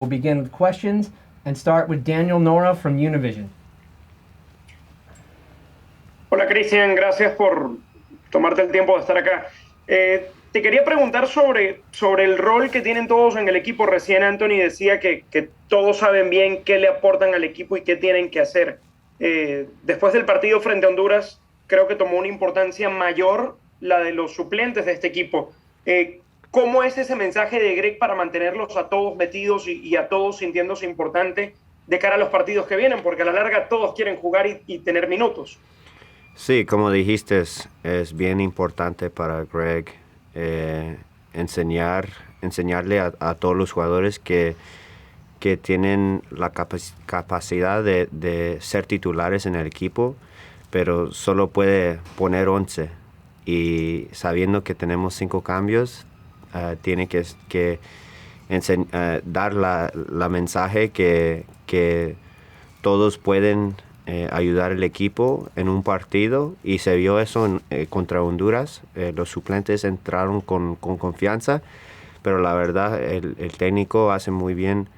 We'll begin with questions and start with Daniel Nora from Univision. Hola Cristian, gracias por tomarte el tiempo de estar acá. Te quería preguntar sobre el rol que tienen todos en el equipo. Recién Anthony decía que todos saben bien qué le aportan al equipo y qué tienen que hacer. Después del partido frente a Honduras, creo que tomó una importancia mayor la de los suplentes de este equipo. ¿Cómo es ese mensaje de Greg para mantenerlos a todos metidos y a todos sintiéndose importante de cara a los partidos que vienen? Porque a la larga todos quieren jugar y tener minutos. Sí, como dijiste, es bien importante para Greg enseñarle a todos los jugadores que tienen la capacidad de ser titulares en el equipo, pero solo puede poner 11. Y sabiendo que tenemos 5 cambios, tiene que dar la mensaje que todos pueden ayudar al equipo en un partido, y se vio eso contra Honduras. Los suplentes entraron con confianza, pero la verdad el técnico hace muy bien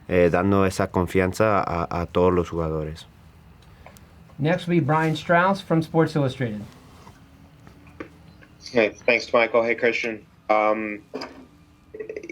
dando esa confianza a todos los jugadores. Next will be Brian Strauss from Sports Illustrated. Hey, thanks, Michael. Hey, Christian.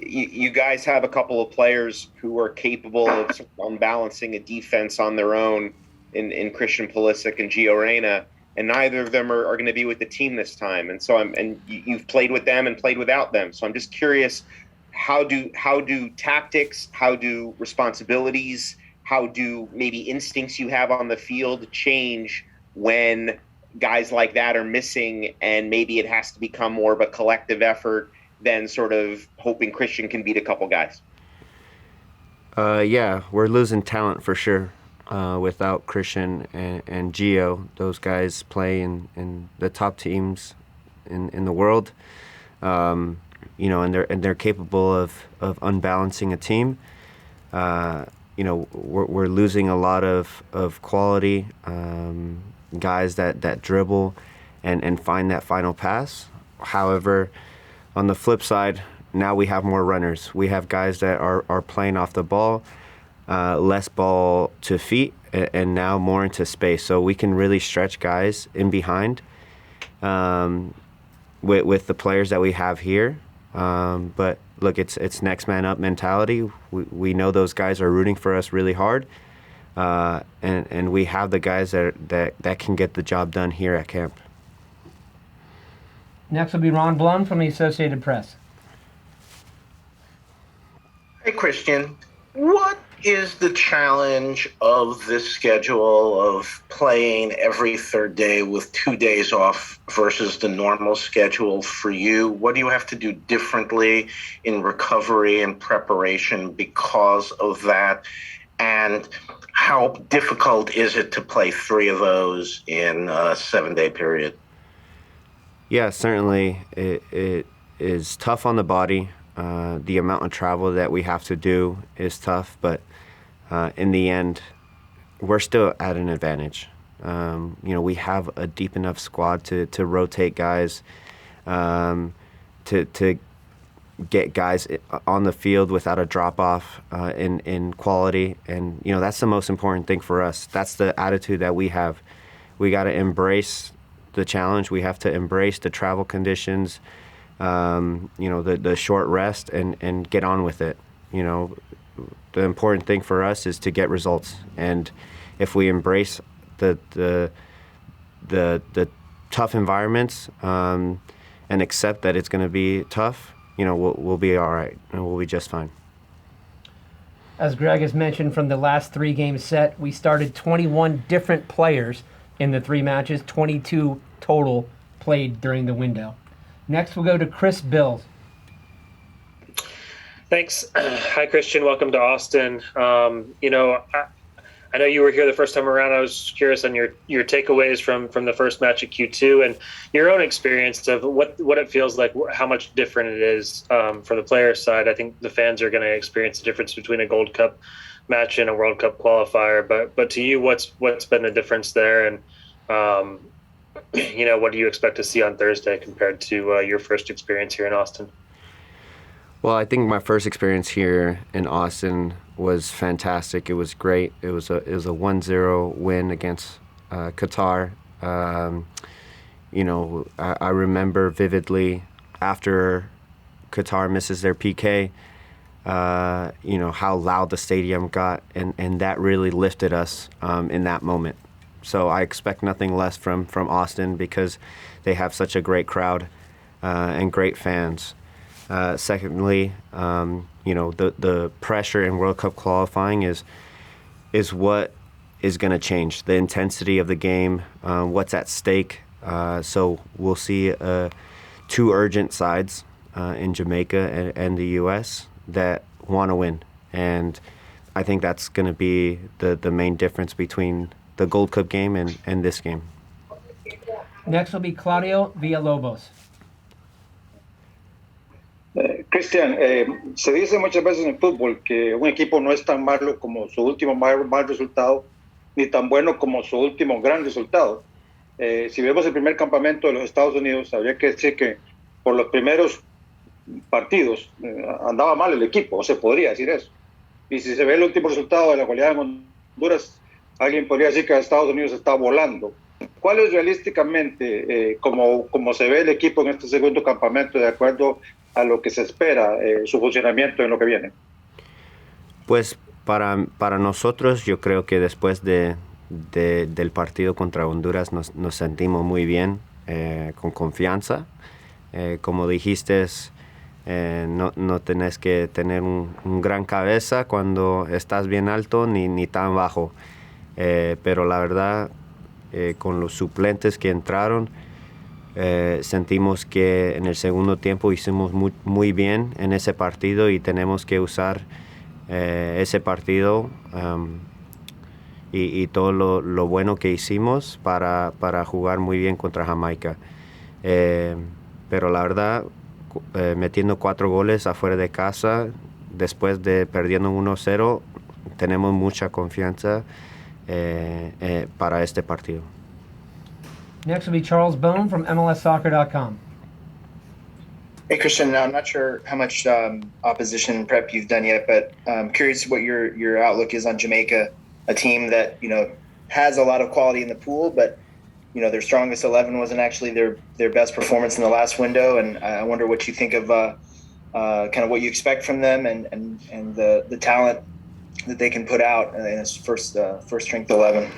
You guys have a couple of players who are capable of balancing a defense on their own in Christian Pulisic and Gio Reyna, and neither of them are going to be with the team this time. And so you've played with them and played without them. So I'm just curious, how do tactics, how do responsibilities, how do maybe instincts you have on the field change when guys like that are missing, and maybe it has to become more of a collective effort than sort of hoping Christian can beat a couple guys? Yeah, we're losing talent for sure. Without Cristian and Gio, those guys play in the top teams in the world, and they're capable of unbalancing a team. We're losing a lot of quality guys that dribble and find that final pass. However, on the flip side, now we have more runners. We have guys that are playing off the ball. Less ball to feet, and now more into space. So we can really stretch guys in behind with the players that we have here. But look, it's next man up mentality. We know those guys are rooting for us really hard, and we have the guys that can get the job done here at camp. Next will be Ron Blum from the Associated Press. Hey, Christian. What is the challenge of this schedule of playing every third day with 2 days off versus the normal schedule for you? What do you have to do differently in recovery and preparation because of that? And how difficult is it to play 3 of those in a 7-day period? Yeah, certainly it is tough on the body. The amount of travel that we have to do is tough, but in the end, we're still at an advantage. We have a deep enough squad to rotate guys, to get guys on the field without a drop-off in quality. And, that's the most important thing for us. That's the attitude that we have. We got to embrace the challenge. We have to embrace the travel conditions, the short rest, and get on with it. The important thing for us is to get results. And if we embrace the tough environments and accept that it's going to be tough, we'll be all right, and we'll be just fine. As Greg has mentioned, from the last 3 game set, we started 21 different players in the 3 matches, 22 total played during the window. Next, we'll go to Chris Bills. Thanks. Hi, Christian. Welcome to Austin. I know you were here the first time around. I was curious on your takeaways from the first match at Q2 and your own experience of what it feels like, how much different it is from the players' side. I think the fans are going to experience the difference between a Gold Cup match and a World Cup qualifier. But to you, what's been the difference there? And what do you expect to see on Thursday compared to your first experience here in Austin? Well, I think my first experience here in Austin was fantastic. It was great. It was a 1-0 win against Qatar. I remember vividly after Qatar misses their PK, how loud the stadium got, and that really lifted us in that moment. So I expect nothing less from Austin because they have such a great crowd and great fans. Secondly, the pressure in World Cup qualifying is what is going to change the intensity of the game, what's at stake. So we'll see two urgent sides in Jamaica and the U.S. that want to win, and I think that's going to be the main difference between the Gold Cup game and this game. Next will be Claudio Villalobos. Cristian, se dice muchas veces en fútbol que un equipo no es tan malo como su último mal resultado, ni tan bueno como su último gran resultado. Si vemos el primer campamento de los Estados Unidos, habría que decir que por los primeros partidos andaba mal el equipo, o se podría decir eso. Y si se ve el último resultado de la goleada en Honduras, alguien podría decir que Estados Unidos está volando. ¿Cuál es realísticamente, como se ve el equipo en este segundo campamento, de acuerdo a lo que se espera, su funcionamiento en lo que viene? Pues para nosotros, yo creo que después del partido contra Honduras nos sentimos muy bien, con confianza. Como dijiste, no tenés que tener un gran cabeza cuando estás bien alto ni tan bajo. Pero la verdad, con los suplentes que entraron, sentimos que en el segundo tiempo hicimos muy bien en ese partido y tenemos que usar ese partido y todo lo bueno que hicimos para jugar muy bien contra Jamaica. Pero la verdad, metiendo 4 goles afuera de casa, después de perdiendo 1-0, tenemos mucha confianza para este partido. Next will be Charles Bone from MLSsoccer.com. Hey, Cristian, I'm not sure how much opposition prep you've done yet, but I'm curious what your outlook is on Jamaica, a team that, has a lot of quality in the pool, but, their strongest 11 wasn't actually their best performance in the last window. And I wonder what you think of kind of what you expect from them and the talent that they can put out in its first strength 11.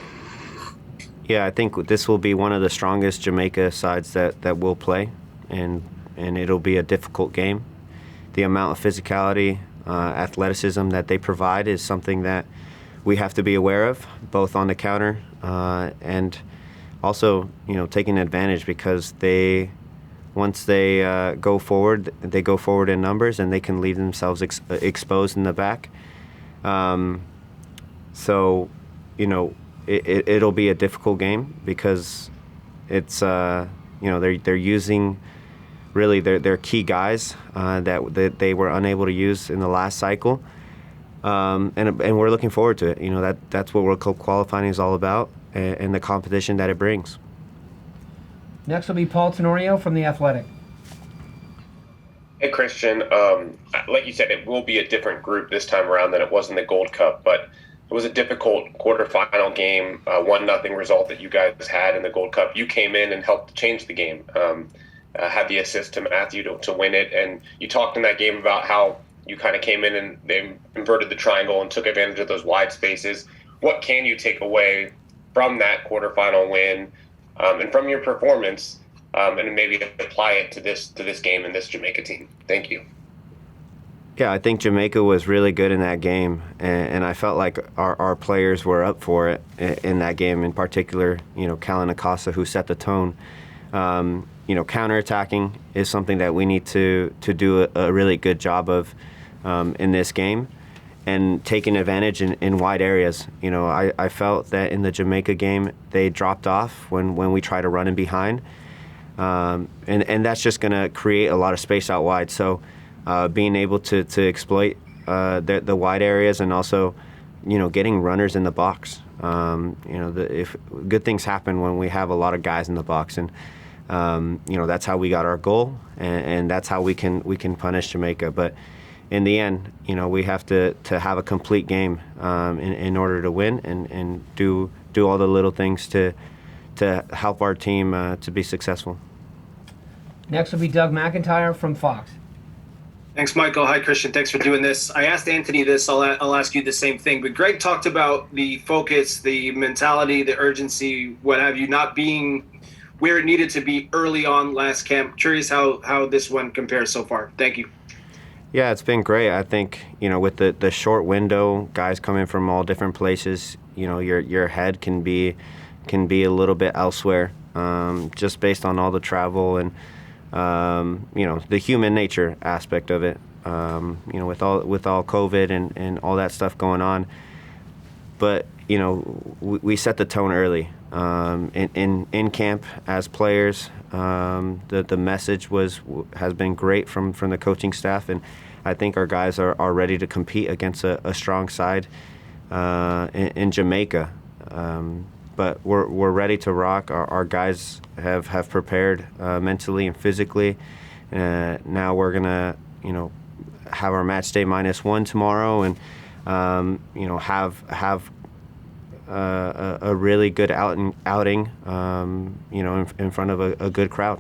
Yeah, I think this will be one of the strongest Jamaica sides that will play, and it'll be a difficult game. The amount of physicality, athleticism that they provide is something that we have to be aware of, both on the counter and also, taking advantage, because once they go forward in numbers, and they can leave themselves exposed in the back. So, it'll be a difficult game because it's they're using really their key guys that they were unable to use in the last cycle, and we're looking forward to it. That's what World Cup qualifying is all about, and the competition that it brings. Next will be Paul Tenorio from The Athletic. Hey, Cristian. Like you said, it will be a different group this time around than it was in the Gold Cup, but it was a difficult quarterfinal game, 1-0 result that you guys had in the Gold Cup. You came in and helped change the game, had the assist to Matthew to win it, and you talked in that game about how you kind of came in and they inverted the triangle and took advantage of those wide spaces. What can you take away from that quarterfinal win and from your performance, and maybe apply it to this game and this Jamaica team? Thank you. Yeah, I think Jamaica was really good in that game, and I felt like our players were up for it in that game. In particular, Callan Acosta, who set the tone. Counterattacking is something that we need to do a really good job of in this game, and taking advantage in wide areas. I felt that in the Jamaica game they dropped off when we try to run in behind, and that's just going to create a lot of space out wide. So being able to exploit the wide areas, and also getting runners in the box. If good things happen when we have a lot of guys in the box, and that's how we got our goal, and that's how we can punish Jamaica. But in the end, we have to have a complete game in order to win and do all the little things to help our team to be successful. Next will be Doug McIntyre from Fox. Thanks, Michael. Hi, Cristian. Thanks for doing this. I asked Anthony this. I'll ask you the same thing. But Greg talked about the focus, the mentality, the urgency, what have you, not being where it needed to be early on last camp. Curious how this one compares so far. Thank you. Yeah, it's been great. I think, with the short window, guys coming from all different places, your head can be a little bit elsewhere, just based on all the travel and the human nature aspect of it. With all COVID and all that stuff going on. But we set the tone early in camp as players. The message has been great from the coaching staff, and I think our guys are ready to compete against a strong side in Jamaica. But we're ready to rock. Our guys have prepared mentally and physically. Now we're gonna have our match day -1 tomorrow, and have a really good outing in front of a good crowd.